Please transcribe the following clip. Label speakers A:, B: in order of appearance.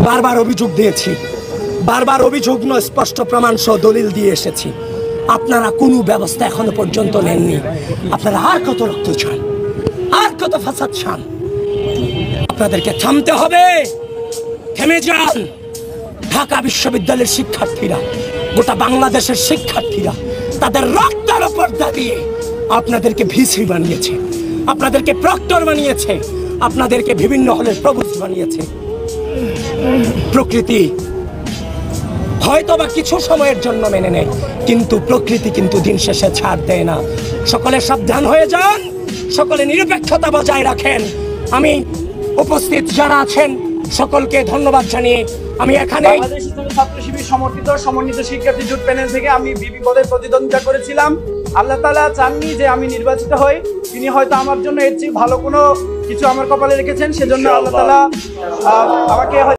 A: বারবার অভিযোগ দিয়েছি, বারবার অভিযোগ নয় স্পষ্ট প্রমাণ সহ দলিল দিয়ে এসেছি। আপনারা কোনো ব্যবস্থা এখনো পর্যন্ত নেননি। আপনারা আর কত রক্ত চান, আর কত ফাসাদ চান? আপনাদেরকে থামতে হবে। থেমে যান। ঢাকা বিশ্ববিদ্যালয়ের শিক্ষার্থীরা, গোটা বাংলাদেশের শিক্ষার্থীরা তাদের রক্তের উপর দাঁড়িয়ে আপনাদেরকে ভিসি বানিয়েছে, আপনাদেরকে প্রক্টর বানিয়েছে, আপনাদেরকে বিভিন্ন হলের প্রভোস্ট বানিয়েছে। প্রকৃতি হয়তো বা কিছু সময়ের জন্য মেনে নেয়, কিন্তু প্রকৃতি কিন্তু দিন শেষে ছাড় দেয় না। সকলে সাবধান হয়ে যান, সকলে নিরপেক্ষতা বজায় রাখেন। আমি উপস্থিত যারা আছেন সকলকে ধন্যবাদ জানিয়ে আমি এখানে
B: বাংলাদেশ ইসলামী ছাত্র শিবির সমন্বিত শিক্ষার্থী জোট প্যানেল থেকে আমি বিবি পদে প্রতিদ্বন্দ্বিতা করেছিলাম। আল্লাহ তাআলা চাননি যে আমি নির্বাচিত হই, তিনি হয়তো আমার জন্য এর চেয়ে ভালো কোনো কিছু আমার কপালে রেখেছেন, সেজন্য আল্লাহ তাআলা আমাকে